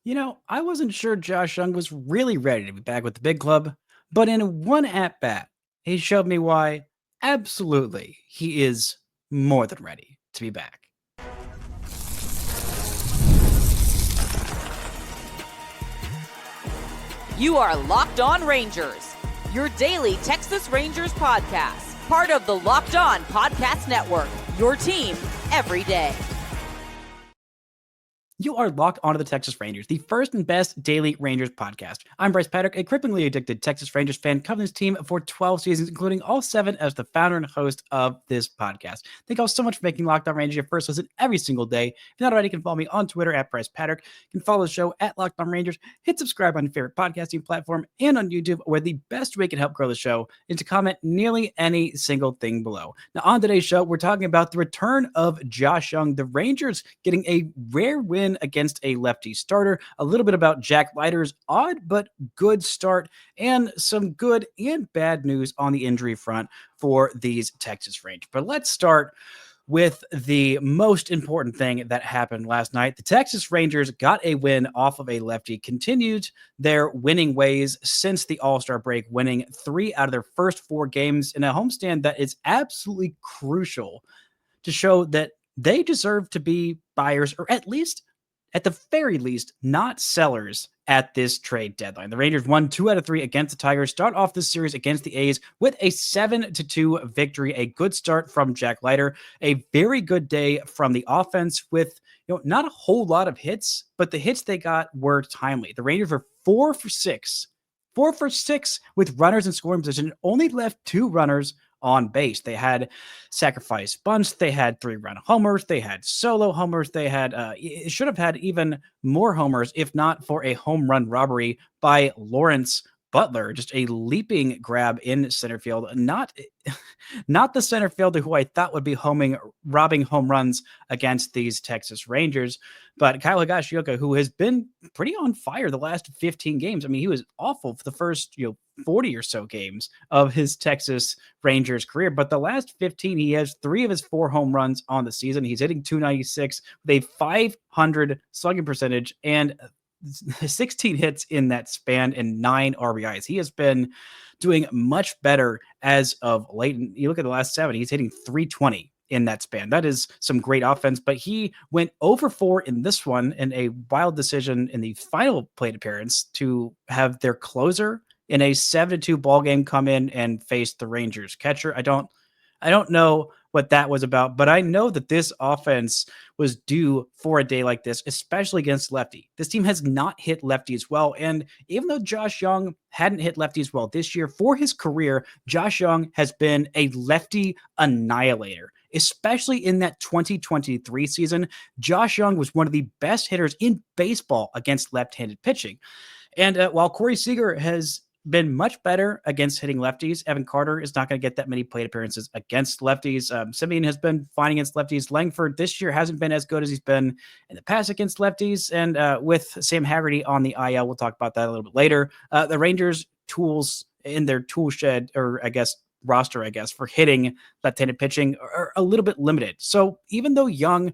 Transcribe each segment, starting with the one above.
I wasn't sure Josh Jung was really ready to be back with the big club, but in one at bat, he showed me why absolutely he is more than ready to be back. You are Locked On Rangers, your daily Texas Rangers podcast, part of the Locked On Podcast Network, your team every day. You are locked onto the Texas Rangers, the first and best daily Rangers podcast. I'm Bryce Paddock, a cripplingly addicted Texas Rangers fan covering this team for 12 seasons, including all 7 as the founder and host of this podcast. Thank you all so much for making Locked On Rangers your first listen every single day. If you're not already, you can follow me on Twitter at Bryce Paddock. You can follow the show at Locked On Rangers. Hit subscribe on your favorite podcasting platform and on YouTube, where the best way can help grow the show is to comment nearly any single thing below. Now, on today's show, we're talking about the return of Josh Jung, the Rangers getting a rare win against a lefty starter, a little bit about Jack Leiter's odd but good start, and some good and bad news on the injury front for these Texas Rangers. But let's start with the most important thing that happened last night. The Texas Rangers got a win off of a lefty, continued their winning ways since the All-Star break, winning 3 out of their first 4 games in a homestand that is absolutely crucial to show that they deserve to be buyers, or at the very least, not sellers at this trade deadline. The Rangers won 2 out of 3 against the Tigers, start off this series against the A's with a 7-2 victory. A good start from Jack Leiter, a very good day from the offense with not a whole lot of hits, but the hits they got were timely. The Rangers were 4 for 6. 4 for 6 with runners in scoring position, only left 2 runners on base. They had sacrifice bunts, they had 3-run homers, they had solo homers, they had it should have had even more homers if not for a home run robbery by Lawrence Butler, just a leaping grab in center field. Not the center fielder who I thought would be robbing home runs against these Texas Rangers, but Kyle Higashioka, who has been pretty on fire the last 15 games. I mean, he was awful for the first 40 or so games of his Texas Rangers career, but the last 15, he has 3 of his 4 home runs on the season. He's hitting .296 with a 500 slugging percentage and 16 hits in that span and 9 RBIs. He has been doing much better as of late. And you look at the last 7, he's hitting .320 in that span. That is some great offense, but he went over 4 in this one in a wild decision in the final plate appearance to have their closer in a 7-2 ball game come in and face the Rangers catcher. I don't know what that was about, but I know that this offense was due for a day like this, especially against lefty. This team has not hit lefties well, and even though Josh Jung hadn't hit lefties well this year, for his career, Josh Jung has been a lefty annihilator. Especially in that 2023 season, Josh Jung was one of the best hitters in baseball against left-handed pitching. And while Corey Seager has been much better against hitting lefties, Evan Carter is not going to get that many plate appearances against lefties. Semien has been fine against lefties. Langford this year hasn't been as good as he's been in the past against lefties. And with Sam Haggerty on the IL, we'll talk about that a little bit later. The Rangers' tools in their tool shed, or roster, for hitting left-handed pitching are a little bit limited. So even though Jung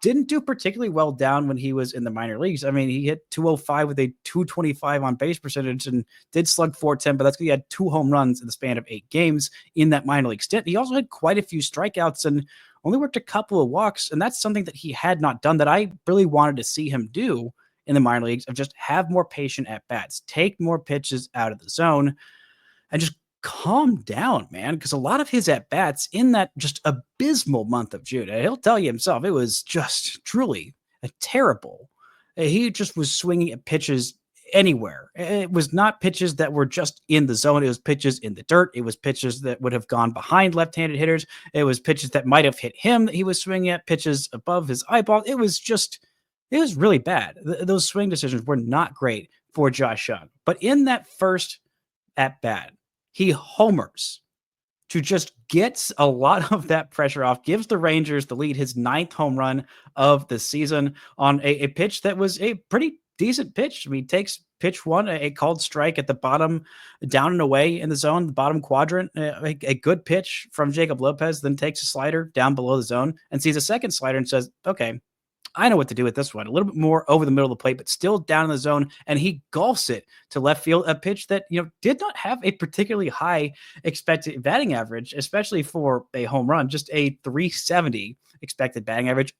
didn't do particularly well down when he was in the minor leagues. I mean, he hit 205 with a 225 on base percentage and did slug 410, but that's because he had 2 home runs in the span of 8 games in that minor league stint. He also had quite a few strikeouts and only worked a couple of walks, and that's something that he had not done that I really wanted to see him do in the minor leagues, of just have more patient at bats, take more pitches out of the zone, and just calm down, man, because a lot of his at-bats in that just abysmal month of June, and he'll tell you himself, it was just truly a terrible. He just was swinging at pitches anywhere. It was not pitches that were just in the zone. It was pitches in the dirt. It was pitches that would have gone behind left-handed hitters. It was pitches that might have hit him that he was swinging at, pitches above his eyeball. It was really bad. Those swing decisions were not great for Josh Jung. But in that first at-bat, he homers to just gets a lot of that pressure off, gives the Rangers the lead, his 9th home run of the season on a pitch that was a pretty decent pitch. I mean, he takes pitch 1, a called strike at the bottom, down and away in the zone, the bottom quadrant, a good pitch from Jacob Lopez, then takes a slider down below the zone and sees a second slider and says, okay, I know what to do with this one. A little bit more over the middle of the plate, but still down in the zone. And he golfs it to left field, a pitch that, did not have a particularly high expected batting average, especially for a home run, just a 370 expected batting average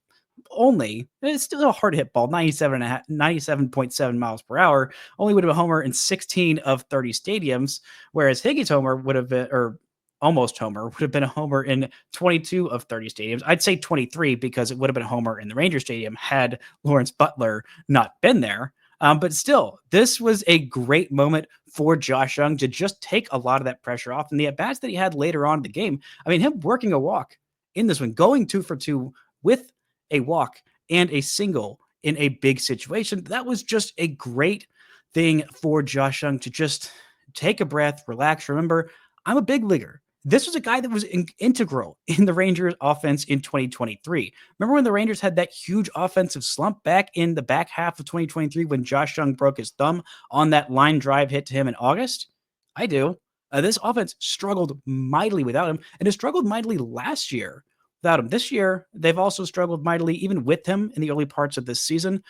only. It's still a hard hit ball, 97.7 miles per hour, only would have been a homer in 16 of 30 stadiums, whereas Higgins' homer would have been, or almost homer, would have been a homer in 22 of 30 stadiums. I'd say 23 because it would have been a homer in the Ranger Stadium had Lawrence Butler not been there. But still, this was a great moment for Josh Jung to just take a lot of that pressure off. And the at-bats that he had later on in the game, I mean, him working a walk in this one, going 2 for 2 with a walk and a single in a big situation, that was just a great thing for Josh Jung to just take a breath, relax. Remember, I'm a big leaguer. This was a guy that was integral in the Rangers offense in 2023. Remember when the Rangers had that huge offensive slump back in the back half of 2023 when Josh Jung broke his thumb on that line drive hit to him in August? I do. This offense struggled mightily without him, and it struggled mightily last year without him. This year, they've also struggled mightily even with him in the early parts of this season.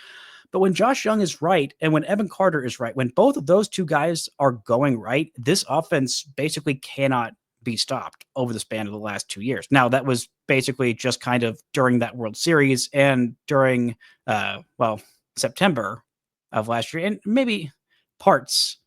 But when Josh Jung is right and when Evan Carter is right, when both of those two guys are going right, this offense basically cannot be stopped over the span of the last 2 years. Now, that was basically just kind of during that World Series and during, September of last year and maybe parts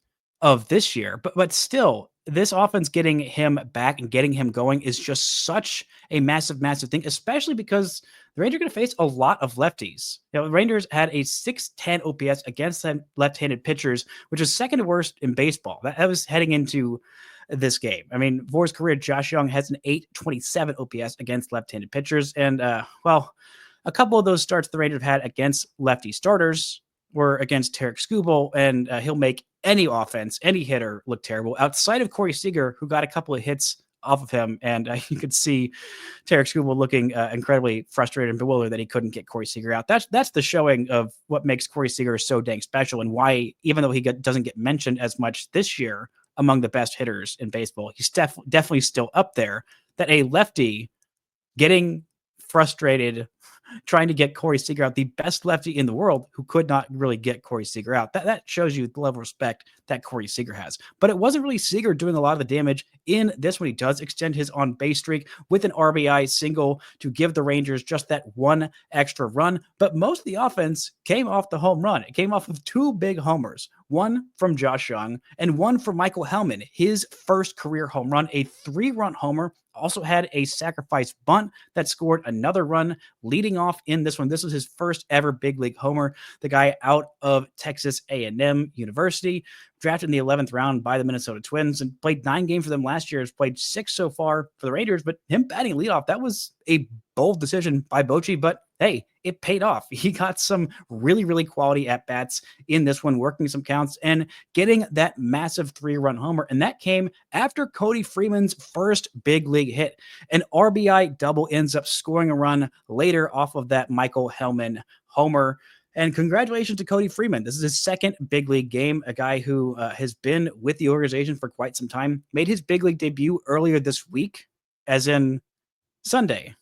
of this year. But still, this offense getting him back and getting him going is just such a massive, massive thing, especially because the Rangers are going to face a lot of lefties. The Rangers had a 610 OPS against left-handed pitchers, which is second to worst in baseball. That was heading into this game. I mean, for his career, Josh Jung has an 827 OPS against left-handed pitchers. And, a couple of those starts the Rangers have had against lefty starters were against Tarek Skubal, and he'll make any offense, any hitter look terrible outside of Corey Seager, who got a couple of hits off of him. And you could see Tarek Skubal looking incredibly frustrated and bewildered that he couldn't get Corey Seager out. That's the showing of what makes Corey Seager so dang special and why, even though he doesn't get mentioned as much this year among the best hitters in baseball, he's definitely still up there, that a lefty getting frustrated trying to get Corey Seager out, the best lefty in the world who could not really get Corey Seager out. That shows you the level of respect that Corey Seager has. But it wasn't really Seager doing a lot of the damage in this one. He does extend his on-base streak with an RBI single to give the Rangers just that one extra run. But most of the offense came off the home run. It came off of 2 big homers, one from Josh Jung and one from Michael Helman, his first career home run, a 3-run homer. Also had a sacrifice bunt that scored another run leading off in this one. This was his first ever big league homer. The guy out of Texas A&M University, drafted in the 11th round by the Minnesota Twins and played 9 games for them last year. Has played 6 so far for the Rangers, but him batting leadoff, that was a bold decision by Bochy, but hey, it paid off. He got some really, really quality at-bats in this one, working some counts and getting that massive 3-run homer. And that came after Cody Freeman's first big league hit. An RBI double ends up scoring a run later off of that Michael Helman homer. And congratulations to Cody Freeman. This is his second big league game, a guy who has been with the organization for quite some time. Made his big league debut earlier this week, as in Sunday.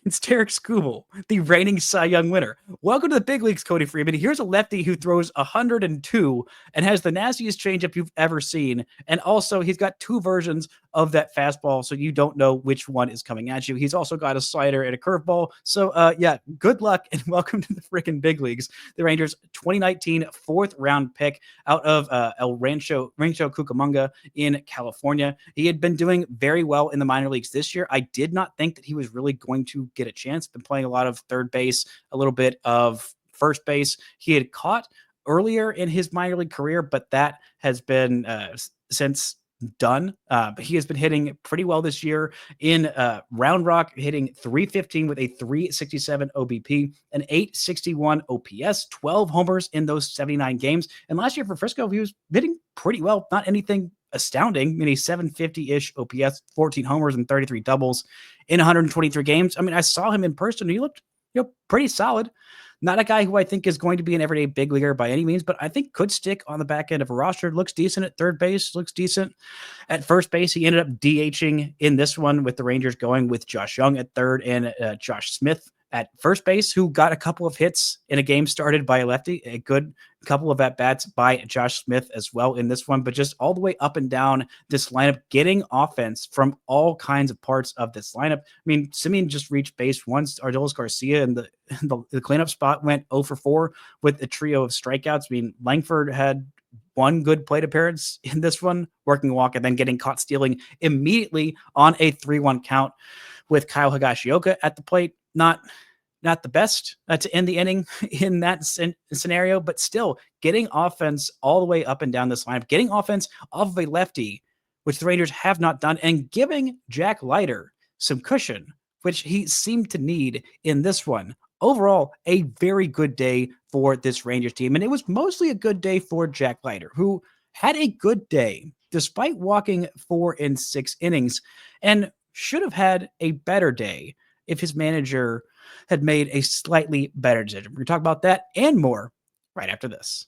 It's Tarek Skubal, the reigning Cy Young winner. Welcome to the big leagues, Cody Freeman. Here's a lefty who throws 102 and has the nastiest changeup you've ever seen. And also, he's got 2 versions of that fastball, so you don't know which one is coming at you. He's also got a slider and a curveball. So, good luck and welcome to the freaking big leagues. The Rangers' 2019 4th-round pick out of El Rancho Cucamonga in California. He had been doing very well in the minor leagues this year. I did not think that he was really going to get a chance. Been playing a lot of third base, a little bit of first base. He had caught earlier in his minor league career, but that has been since done. But he has been hitting pretty well this year in Round Rock, hitting 315 with a 367 OBP, an 861 OPS, 12 homers in those 79 games. And last year for Frisco, he was hitting pretty well. Not anything astounding. I mean, a 750-ish OPS, 14 homers and 33 doubles in 123 games. I mean, I saw him in person. He looked, pretty solid. Not a guy who I think is going to be an everyday big leaguer by any means, but I think could stick on the back end of a roster. Looks decent at third base, looks decent at first base. He ended up DHing in this one with the Rangers going with Josh Jung at third and Josh Smith at first base, who got a couple of hits in a game started by a lefty, a good couple of at-bats by Josh Smith as well in this one, but just all the way up and down this lineup, getting offense from all kinds of parts of this lineup. I mean, Simeon just reached base once. Ardolis Garcia and the cleanup spot went 0 for 4 with a trio of strikeouts. I mean, Langford had one good plate appearance in this one, working a walk, and then getting caught stealing immediately on a 3-1 count with Kyle Higashioka at the plate. Not the best to end the inning in that scenario, but still getting offense all the way up and down this lineup, getting offense off of a lefty, which the Rangers have not done, and giving Jack Leiter some cushion, which he seemed to need in this one. Overall, a very good day for this Rangers team, and it was mostly a good day for Jack Leiter, who had a good day despite walking 4 in 6 innings and should have had a better day if his manager had made a slightly better decision. We're going to talk about that and more right after this.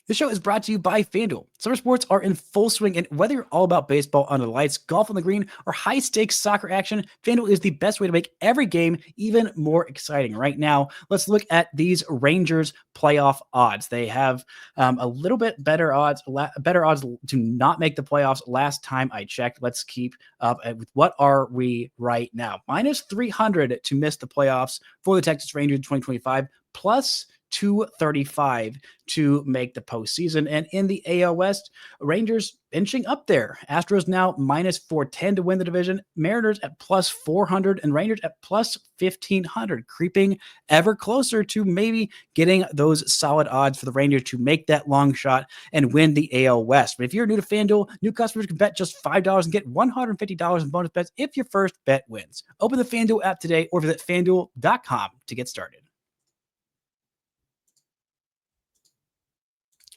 This show is brought to you by FanDuel. Summer sports are in full swing, and whether you're all about baseball under the lights, golf on the green, or high-stakes soccer action, FanDuel is the best way to make every game even more exciting. Right now, let's look at these Rangers playoff odds. They have a little bit better odds to not make the playoffs last time I checked. Let's keep up with what are we right now. Minus 300 to miss the playoffs for the Texas Rangers in 2025, plus 235 to make the postseason. And in the AL West, Rangers inching up there. Astros now minus 410 to win the division. Mariners at plus 400 and Rangers at plus 1500, creeping ever closer to maybe getting those solid odds for the Rangers to make that long shot and win the AL West. But if you're new to FanDuel, new customers can bet just $5 and get $150 in bonus bets if your first bet wins. Open the FanDuel app today or visit FanDuel.com to get started.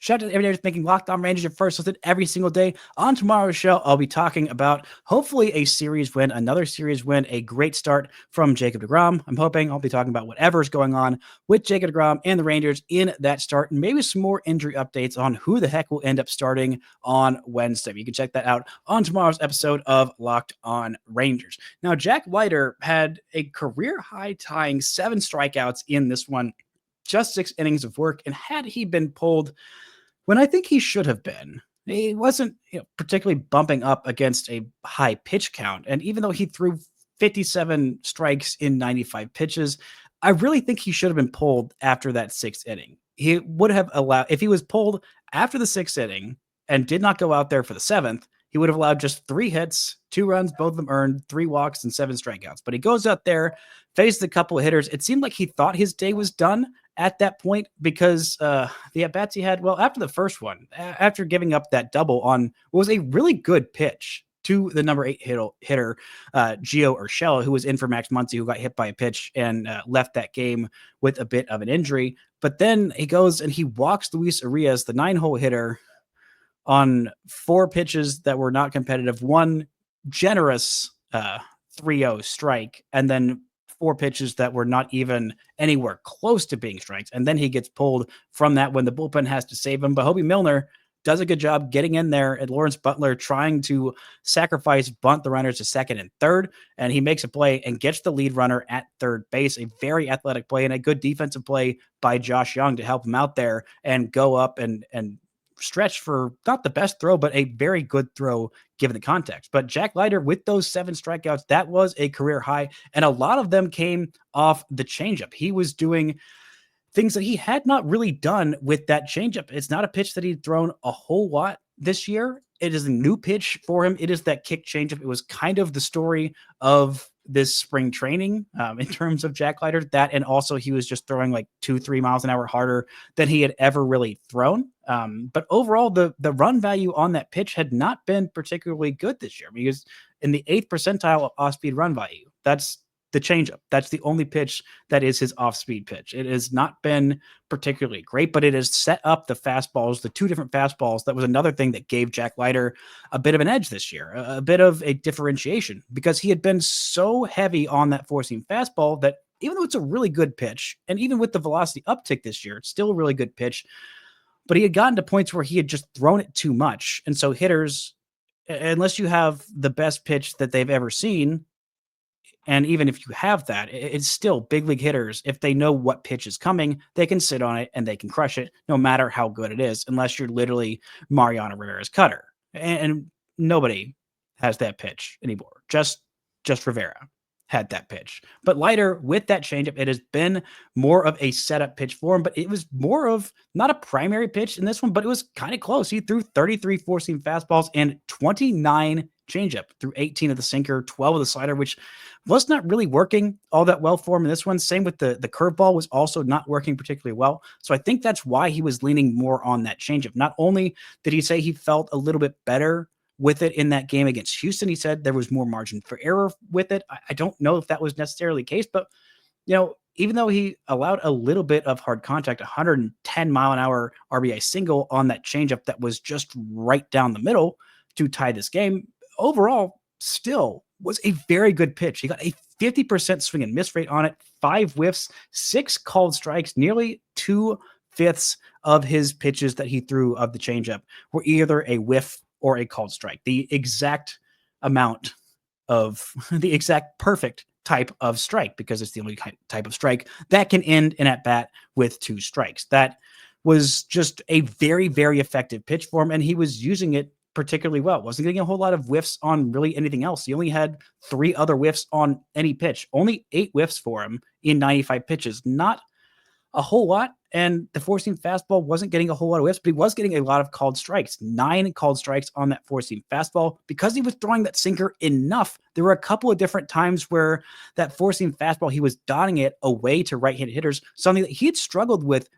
Shout out to everybody that's making Locked On Rangers your first listen every single day. On tomorrow's show, I'll be talking about hopefully a series win, another series win, a great start from Jacob deGrom. I'm hoping I'll be talking about whatever's going on with Jacob deGrom and the Rangers in that start, and maybe some more injury updates on who the heck will end up starting on Wednesday. You can check that out on tomorrow's episode of Locked On Rangers. Now, Jack Leiter had a career-high tying 7 strikeouts in this one, just 6 innings of work, and had he been pulled when I think he should have been, he wasn't particularly bumping up against a high pitch count. And even though he threw 57 strikes in 95 pitches, I really think he should have been pulled after that 6th inning. He would have allowed, if he was pulled after the 6th inning and did not go out there for the 7th, he would have allowed just 3 hits, 2 runs, both of them earned, 3 walks, and 7 strikeouts. But he goes out there, faces a couple of hitters. It seemed like he thought his day was done at that point because the at-bats he had, well, after the first one, after giving up that double on what was a really good pitch to the number 8 hitter, Gio Urshela, who was in for Max Muncy, who got hit by a pitch and left that game with a bit of an injury. But then he goes and he walks Luis Arias, the 9-hole hitter, on 4 pitches that were not competitive, 1 generous 3-0 strike, and then 4 pitches that were not even anywhere close to being strikes. And then he gets pulled from that when the bullpen has to save him. But Hobie Milner does a good job getting in there, and Lawrence Butler trying to sacrifice bunt the runners to second and third. And he makes a play and gets the lead runner at third base, a very athletic play and a good defensive play by Josh Jung to help him out there and go up and stretch for not the best throw, but a very good throw given the context. But Jack Leiter with those 7 strikeouts, that was a career high. And a lot of them came off the changeup. He was doing things that he had not really done with that changeup. It's not a pitch that he'd thrown a whole lot this year. It is a new pitch for him. It is that kick changeup. It was kind of the story of this spring training in terms of Jack Leiter, that, and also he was just throwing like 2-3 miles an hour harder than he had ever really thrown. But overall, the run value on that pitch had not been particularly good this year. He was in the 8th percentile of off-speed run value. That's the changeup. That's the only pitch that is his off-speed pitch. It has not been particularly great, but it has set up the fastballs, the 2 different fastballs. That was another thing that gave Jack Leiter a bit of an edge this year, a bit of a differentiation, because he had been so heavy on that 4-seam fastball that even though it's a really good pitch, and even with the velocity uptick this year, it's still a really good pitch, but he had gotten to points where he had just thrown it too much. And so hitters unless you have the best pitch that they've ever seen, and even if you have that, it's still big league hitters. If they know what pitch is coming, they can sit on it and they can crush it no matter how good it is, unless you're literally Mariano Rivera's cutter. And nobody has that pitch anymore. Just Rivera had that pitch. But Leiter, with that changeup, it has been more of a setup pitch for him, but it was more of not a primary pitch in this one, but it was kind of close. He threw 33 four-seam fastballs and 29 changeup, through 18 of the sinker, 12 of the slider, which was not really working all that well for him in this one. Same with the curveball, was also not working particularly well. So I think that's why he was leaning more on that changeup. Not only did he say he felt a little bit better with it in that game against Houston, he said there was more margin for error with it. I don't know if that was necessarily the case, but even though he allowed a little bit of hard contact, 110-mile-an-hour RBI single on that changeup that was just right down the middle to tie this game, overall still was a very good pitch. He got a 50% swing and miss rate on it, 5 whiffs, 6 called strikes, nearly 2/5 of his pitches that he threw of the changeup were either a whiff or a called strike. The exact amount of the exact perfect type of strike, because it's the only type of strike that can end an at-bat with 2 strikes. That was just a very, very effective pitch for him, and he was using it particularly well. Wasn't getting a whole lot of whiffs on really anything else. He only had 3 other whiffs on any pitch. Only 8 whiffs for him in 95 pitches. Not a whole lot. And the four-seam fastball wasn't getting a whole lot of whiffs, but he was getting a lot of called strikes. 9 called strikes on that four-seam fastball. Because he was throwing that sinker enough, there were a couple of different times where that four-seam fastball, he was dotting it away to right-handed hitters, something that he had struggled with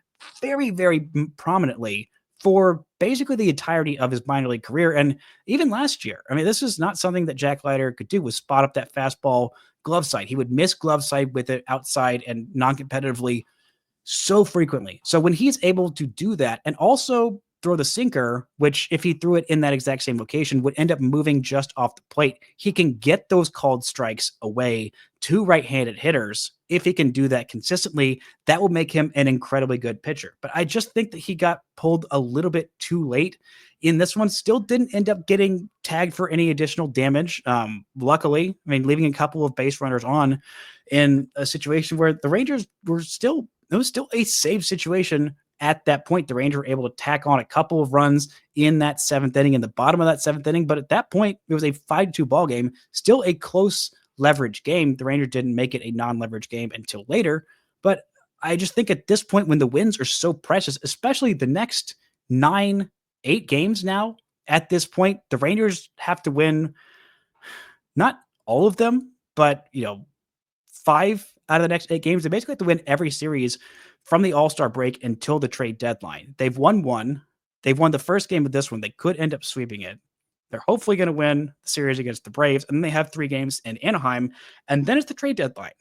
very, very prominently for basically the entirety of his minor league career. And even last year, I mean, this is not something that Jack Leiter could do, was spot up that fastball glove side. He would miss glove side with it outside and non-competitively so frequently. So when he's able to do that and also throw the sinker, which if he threw it in that exact same location would end up moving just off the plate, he can get those called strikes away to right-handed hitters. If he can do that consistently, that will make him an incredibly good pitcher. But I just think that he got pulled a little bit too late in this one. Still didn't end up getting tagged for any additional damage. Luckily, I mean, leaving a couple of base runners on in a situation where the Rangers were still, it was still a safe situation at that point. The Rangers were able to tack on a couple of runs in that 7th inning, in the bottom of that 7th inning. But at that point, it was a 5-2 ball game, still a close leverage game. The Rangers didn't make it a non-leverage game until later. But I just think at this point, when the wins are so precious, especially the next 9-8 games now, at this point, the Rangers have to win not all of them, but 5 out of the next 8 games. They basically have to win every series from the All-Star break until the trade deadline. They've won one. They've won the first game of this one. They could end up sweeping it. They're hopefully going to win the series against the Braves, and then they have 3 games in Anaheim, and then it's the trade deadline.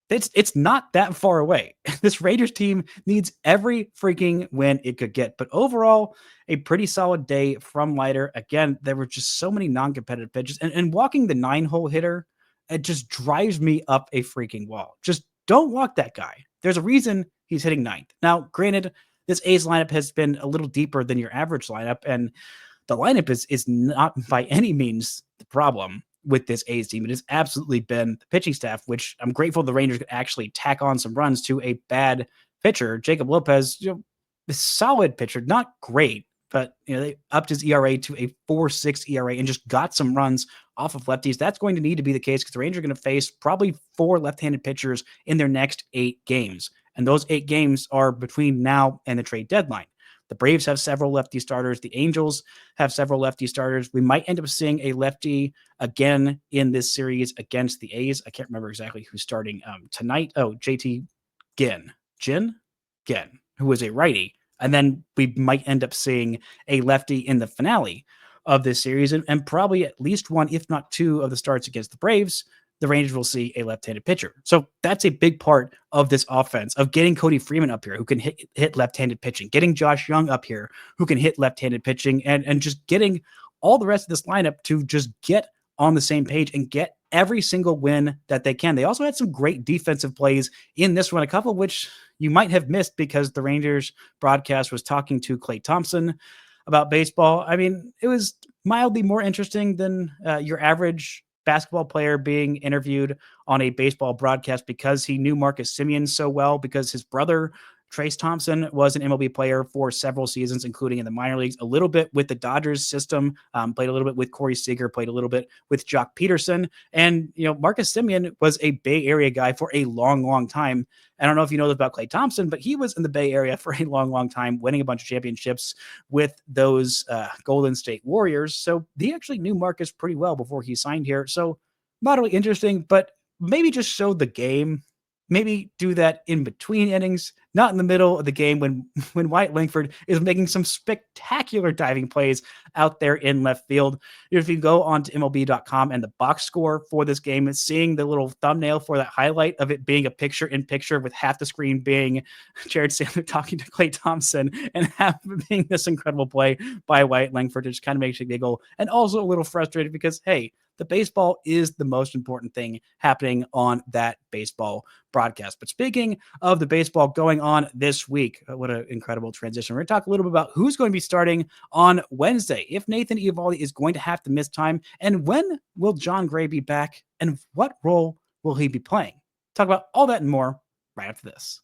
It's not that far away. This Rangers team needs every freaking win it could get. But overall, a pretty solid day from Leiter. Again, there were just so many non-competitive pitches. And walking the 9-hole hitter, it just drives me up a freaking wall. Just don't walk that guy. There's a reason he's hitting 9th. Now, granted, this A's lineup has been a little deeper than your average lineup, and the lineup is not by any means the problem with this A's team. It has absolutely been the pitching staff, which I'm grateful the Rangers could actually tack on some runs to a bad pitcher. Jacob Lopez, a solid pitcher, not great, but they upped his ERA to a 4.6 ERA and just got some runs off of lefties. That's going to need to be the case because the Rangers are going to face probably 4 left-handed pitchers in their next 8 games. And those 8 games are between now and the trade deadline. The Braves have several lefty starters. The Angels have several lefty starters. We might end up seeing a lefty again in this series against the A's. I can't remember exactly who's starting tonight. Oh, JT Ginn, who is a righty. And then we might end up seeing a lefty in the finale of this series, and probably at least 1, if not 2, of the starts against the Braves, the Rangers will see a left-handed pitcher. So that's a big part of this offense, of getting Cody Freeman up here, who can hit left-handed pitching, getting Josh Jung up here, who can hit left-handed pitching, and just getting all the rest of this lineup to just get on the same page and get every single win that they can. They also had some great defensive plays in this one, a couple of which you might have missed because the Rangers broadcast was talking to Klay Thompson about baseball. I mean, it was mildly more interesting than your average basketball player being interviewed on a baseball broadcast because he knew Marcus Semien so well, because his brother Trace Thompson was an MLB player for several seasons, including in the minor leagues, a little bit with the Dodgers system, played a little bit with Corey Seager, played a little bit with Jock Peterson. And, Marcus Semien was a Bay Area guy for a long, long time. I don't know if you know this about Klay Thompson, but he was in the Bay Area for a long, long time, winning a bunch of championships with those Golden State Warriors. So he actually knew Marcus pretty well before he signed here. So moderately interesting, but maybe just show the game. Maybe do that in between innings, not in the middle of the game when Wyatt Langford is making some spectacular diving plays out there in left field. If you go on to MLB.com and the box score for this game, is seeing the little thumbnail for that highlight of it being a picture-in-picture with half the screen being Jared Sandler talking to Klay Thompson and half being this incredible play by Wyatt Langford. It just kind of makes you giggle and also a little frustrated because, hey, the baseball is the most important thing happening on that baseball broadcast. But speaking of the baseball going on this week, what an incredible transition. We're going to talk a little bit about who's going to be starting on Wednesday, if Nathan Eovaldi is going to have to miss time, and when will Jon Gray be back, and what role will he be playing? Talk about all that and more right after this.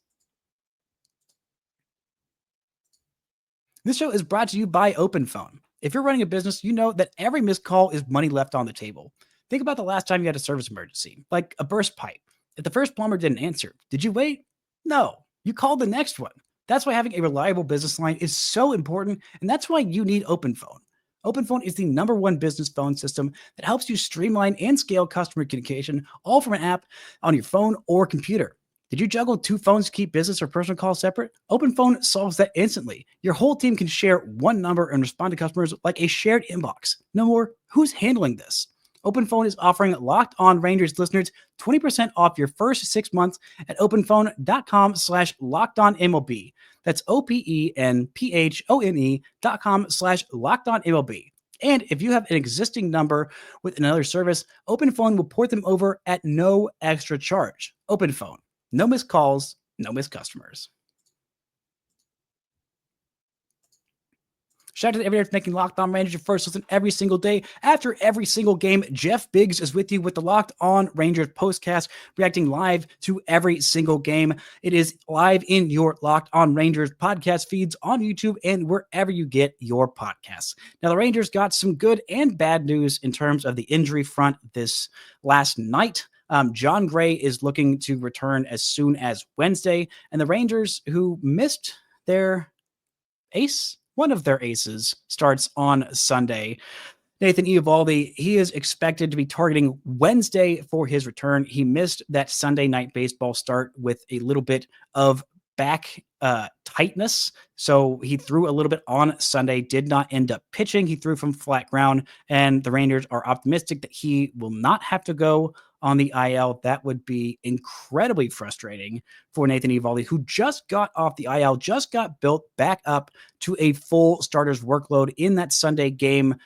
This show is brought to you by OpenPhone. If you're running a business, you know that every missed call is money left on the table. Think about the last time you had a service emergency, like a burst pipe. If the first plumber didn't answer, did you wait? No, you called the next one. That's why having a reliable business line is so important, and that's why you need OpenPhone. OpenPhone is the #1 business phone system that helps you streamline and scale customer communication, all from an app on your phone or computer. Did you juggle 2 phones to keep business or personal calls separate? OpenPhone solves that instantly. Your whole team can share one number and respond to customers like a shared inbox. No more, who's handling this? OpenPhone is offering Locked On Rangers listeners 20% off your first 6 months at openphone.com/lockedonmlb. That's openphone.com/lockedonmlb. And if you have an existing number with another service, OpenPhone will port them over at no extra charge. OpenPhone. No missed calls, no missed customers. Shout out to everyone making Locked On Rangers your first listen every single day. After every single game, Jeff Biggs is with you with the Locked On Rangers postcast, reacting live to every single game. It is live in your Locked On Rangers podcast feeds on YouTube and wherever you get your podcasts. Now, the Rangers got some good and bad news in terms of the injury front this last night. Jon Gray is looking to return as soon as Wednesday, and the Rangers, who missed their ace, one of their aces, starts on Sunday. Nathan Eovaldi, he is expected to be targeting Wednesday for his return. He missed that Sunday night baseball start with a little bit of back tightness. So he threw a little bit on Sunday, did not end up pitching. He threw from flat ground, and the Rangers are optimistic that he will not have to go on the IL. That would be incredibly frustrating for Nathan Eovaldi, who just got off the IL, just got built back up to a full starter's workload in that Sunday game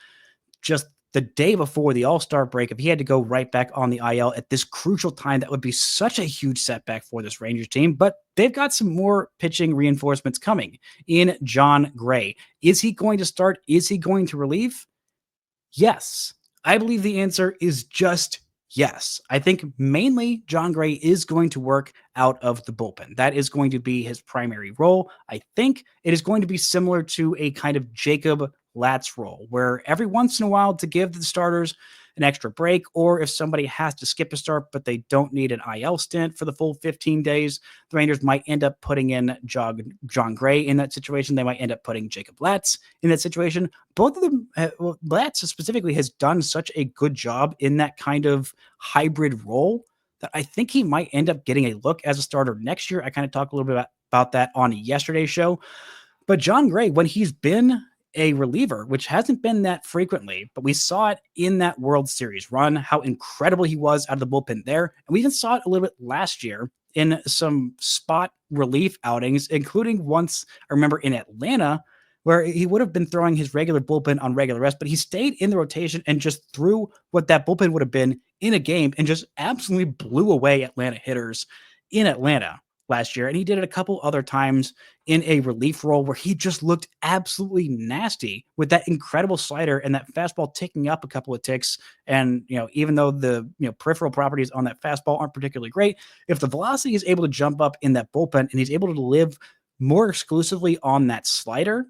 just the day before the All-Star break. If he had to go right back on the IL at this crucial time, that would be such a huge setback for this Rangers team. But they've got some more pitching reinforcements coming in Jon Gray. Is he going to start? Is he going to relieve? Yes. I believe the answer is just yes. I think mainly Jon Gray is going to work out of the bullpen. That is going to be his primary role. I think it is going to be similar to a kind of Jacob Latz role, where every once in a while to give the starters an extra break, or if somebody has to skip a start but they don't need an IL stint for the full 15 days, the Rangers might end up putting in Jon Gray in that situation. They might end up putting Jacob Latz in that situation. Both of them, Latz specifically has done such a good job in that kind of hybrid role that I think he might end up getting a look as a starter next year. I kind of talked a little bit about that on yesterday's show. But Jon Gray, when he's been a reliever, which hasn't been that frequently, but we saw it in that World Series run, how incredible he was out of the bullpen there. And we even saw it a little bit last year in some spot relief outings, including once, I remember in Atlanta, where he would have been throwing his regular bullpen on regular rest, but he stayed in the rotation and just threw what that bullpen would have been in a game and just absolutely blew away Atlanta hitters in Atlanta. last year, and he did it a couple other times in a relief role where he just looked absolutely nasty with that incredible slider and that fastball ticking up a couple of ticks. And, even though the, peripheral properties on that fastball aren't particularly great, if the velocity is able to jump up in that bullpen and he's able to live more exclusively on that slider,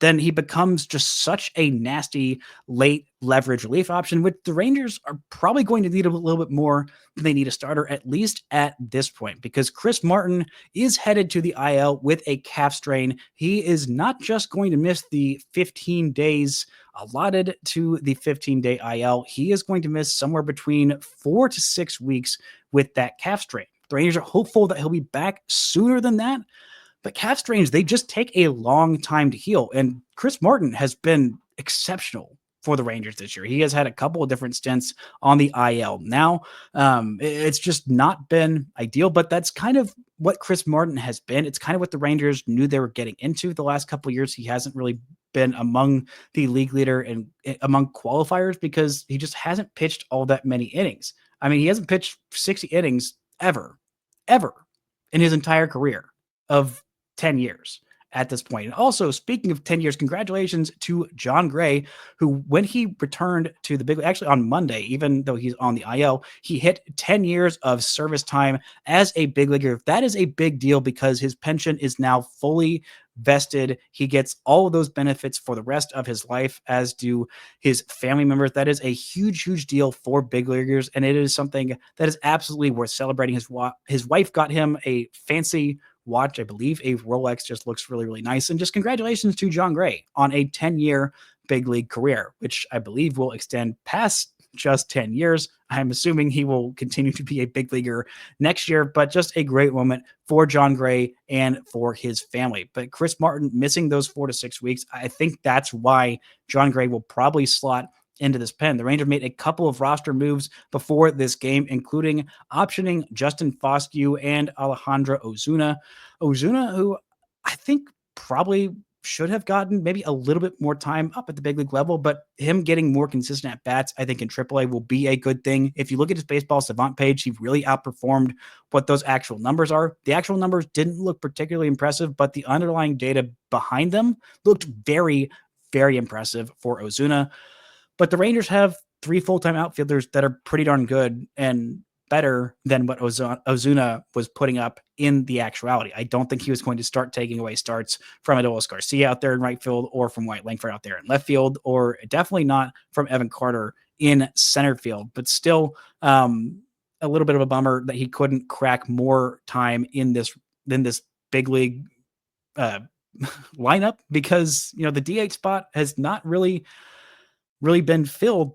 then he becomes just such a nasty late leverage relief option, which the Rangers are probably going to need a little bit more than they need a starter, at least at this point, because Chris Martin is headed to the IL with a calf strain. He is not just going to miss the 15 days allotted to the 15-day IL. He is going to miss somewhere between 4 to 6 weeks with that calf strain. The Rangers are hopeful that he'll be back sooner than that, but calf strains, they just take a long time to heal. And Chris Martin has been exceptional for the Rangers this year. He has had a couple of different stints on the IL. Now, it's just not been ideal, but that's kind of what Chris Martin has been. It's kind of what the Rangers knew they were getting into the last couple of years. He hasn't really been among the league leader and among qualifiers because he just hasn't pitched all that many innings. I mean, he hasn't pitched 60 innings ever in his entire career of 10 years at this point. And also, speaking of 10 years, congratulations to Jon Gray, who, when he returned to the big, actually on Monday, even though he's on the IL, he hit 10 years of service time as a big leaguer. That is a big deal because his pension is now fully vested. He gets all of those benefits for the rest of his life, as do his family members. That is a huge deal for big leaguers, and it is something that is absolutely worth celebrating. His wife got him a fancy watch, I believe a Rolex, just looks really nice. And just congratulations to Jon Gray on a 10-year big league career, which I believe will extend past just 10 years. I'm assuming he will continue to be a big leaguer next year, but just a great moment for Jon Gray and for his family. But Chris Martin missing those 4 to 6 weeks, I think that's why Jon Gray will probably slot into this pen. The Rangers made a couple of roster moves before this game, including optioning Justin Foscue and Alejandro Ozuna. Ozuna, who I think probably should have gotten maybe a little bit more time up at the big league level, but him getting more consistent at bats, I think in AAA will be a good thing. If you look at his baseball savant page, he really outperformed what those actual numbers are. The actual numbers didn't look particularly impressive, but the underlying data behind them looked very impressive for Ozuna. But the Rangers have 3 full-time outfielders that are pretty darn good and better than what Ozuna was putting up in the actuality. I don't think he was going to start taking away starts from Adolis Garcia out there in right field, or from White Langford out there in left field, or definitely not from Evan Carter in center field. But still, a little bit of a bummer that he couldn't crack more time in this big league lineup, because the DH spot has not really been filled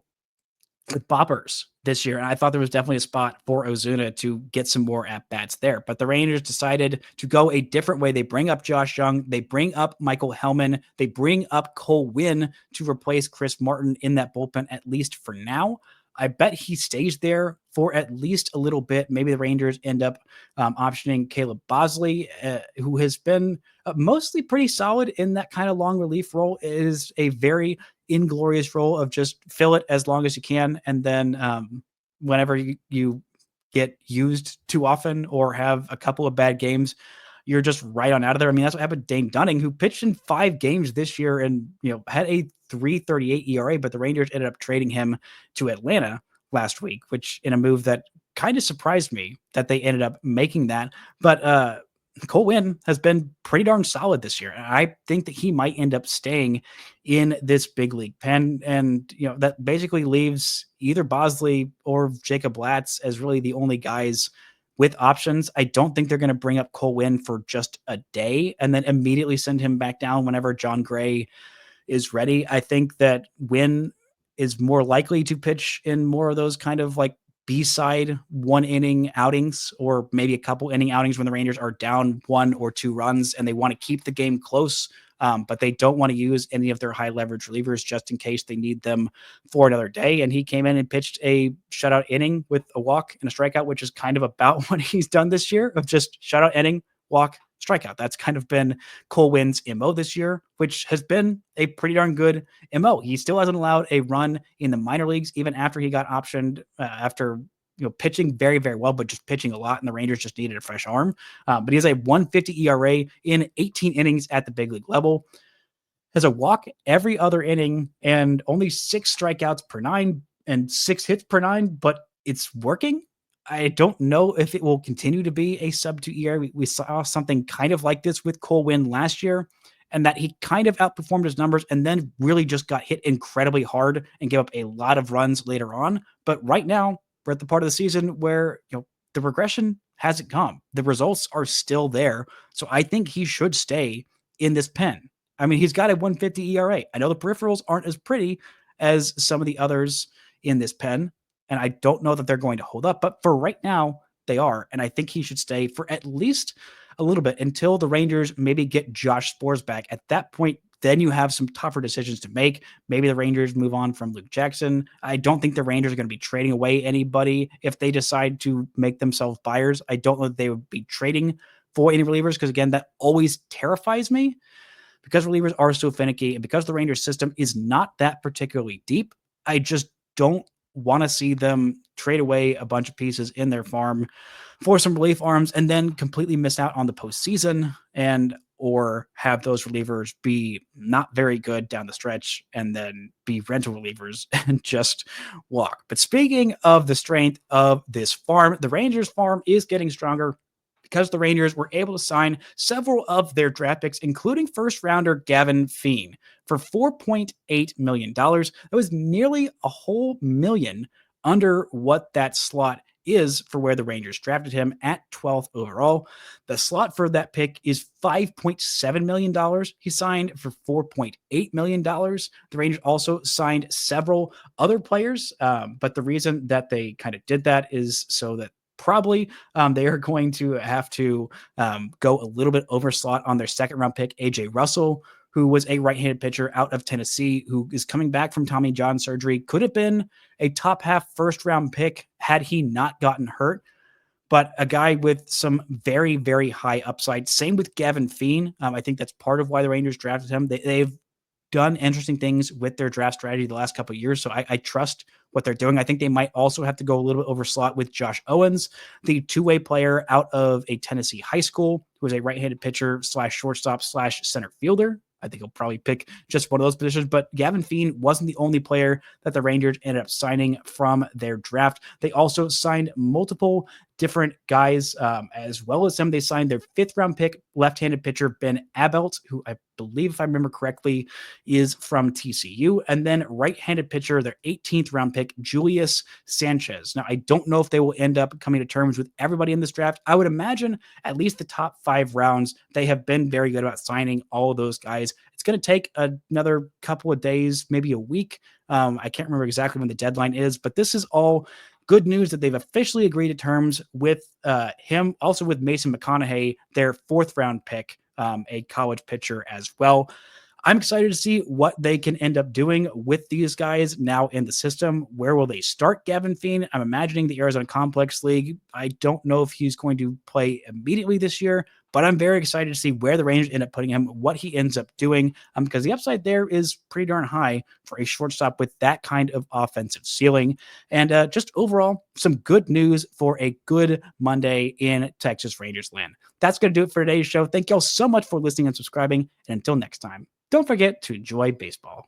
with boppers this year. And I thought there was definitely a spot for Ozuna to get some more at-bats there. But the Rangers decided to go a different way. They bring up Josh Jung. They bring up Michael Helman. They bring up Cole Winn to replace Chris Martin in that bullpen, at least for now. I bet he stays there for at least a little bit. Maybe the Rangers end up optioning Caleb Bosley, who has been mostly pretty solid in that kind of long relief role. It is a very inglorious role of just fill it as long as you can, and then whenever you get used too often or have a couple of bad games, you're just right on out of there. I mean, that's what happened to Dane Dunning, who pitched in 5 games this year and had a 3.38 ERA, but the Rangers ended up trading him to Atlanta last week, which in a move that kind of surprised me that they ended up making that. But Cole Winn has been pretty darn solid this year. And I think that he might end up staying in this big league pen. And, that basically leaves either Bosley or Jacob Latz as really the only guys with options. I don't think they're going to bring up Cole Winn for just a day and then immediately send him back down whenever Jon Gray is ready. I think that Winn is more likely to pitch in more of those kind of like B-side 1-inning outings, or maybe a couple inning outings when the Rangers are down 1 or 2 runs and they want to keep the game close, but they don't want to use any of their high leverage relievers just in case they need them for another day. And he came in and pitched a shutout inning with a walk and a strikeout, which is kind of about what he's done this year, of just shutout inning, walk, strikeout. That's kind of been Cole Winn's MO this year, which has been a pretty darn good MO. He still hasn't allowed a run in the minor leagues, even after he got optioned after pitching very, very well, but just pitching a lot, and the Rangers just needed a fresh arm. But he has a 1.50 ERA in 18 innings at the big league level. Has a walk every other inning and only 6 strikeouts per 9 and 6 hits per 9, but it's working. I don't know if it will continue to be a sub-2 ERA. We saw something kind of like this with Cole Winn last year, and that he kind of outperformed his numbers and then really just got hit incredibly hard and gave up a lot of runs later on. But right now, we're at the part of the season where the regression hasn't come. The results are still there. So I think he should stay in this pen. I mean, he's got a 1.50 ERA. I know the peripherals aren't as pretty as some of the others in this pen, and I don't know that they're going to hold up, but for right now, they are. And I think he should stay for at least a little bit until the Rangers maybe get Josh Sborz back. At that point, then you have some tougher decisions to make. Maybe the Rangers move on from Luke Jackson. I don't think the Rangers are going to be trading away anybody if they decide to make themselves buyers. I don't know that they would be trading for any relievers because, again, that always terrifies me because relievers are so finicky and because the Rangers system is not that particularly deep. I just don't want to see them trade away a bunch of pieces in their farm for some relief arms and then completely miss out on the postseason or have those relievers be not very good down the stretch and then be rental relievers and just walk. But speaking of the strength of this farm, the Rangers farm is getting stronger because the Rangers were able to sign several of their draft picks, including first-rounder Gavin Feen, for $4.8 million. That was nearly a whole million under what that slot is for where the Rangers drafted him at 12th overall. The slot for that pick is $5.7 million. He signed for $4.8 million. The Rangers also signed several other players, but the reason that they kind of did that is so that probably they are going to have to go a little bit over slot on their second round pick, AJ Russell, who was a right-handed pitcher out of Tennessee, who is coming back from Tommy John surgery. Could have been a top half first round pick had he not gotten hurt, but a guy with some very, very high upside. Same with Gavin Feen. I think that's part of why the Rangers drafted him. They've done interesting things with their draft strategy the last couple of years. So I trust what they're doing. I think they might also have to go a little bit over slot with Josh Owens, the two-way player out of a Tennessee high school, who is a right-handed pitcher / shortstop / center fielder. I think he'll probably pick just one of those positions, but Gavin Feen wasn't the only player that the Rangers ended up signing from their draft. They also signed multiple different guys as well as him. They signed their 5th round pick, left-handed pitcher Ben Abelt, who I believe, if I remember correctly, is from TCU, and then right-handed pitcher, their 18th round pick, Julius Sanchez. Now, I don't know if they will end up coming to terms with everybody in this draft. I would imagine at least the top 5 rounds, they have been very good about signing all of those guys. It's going to take another couple of days, maybe a week. I can't remember exactly when the deadline is, but this is all good news that they've officially agreed to terms with him, also with Mason McConaughey, their 4th round pick, a college pitcher as well. I'm excited to see what they can end up doing with these guys now in the system. Where will they start Gavin Feen? I'm imagining the Arizona Complex League. I don't know if he's going to play immediately this year, but I'm very excited to see where the Rangers end up putting him, what he ends up doing, because the upside there is pretty darn high for a shortstop with that kind of offensive ceiling. And just overall, some good news for a good Monday in Texas Rangers land. That's going to do it for today's show. Thank y'all so much for listening and subscribing. And until next time, don't forget to enjoy baseball.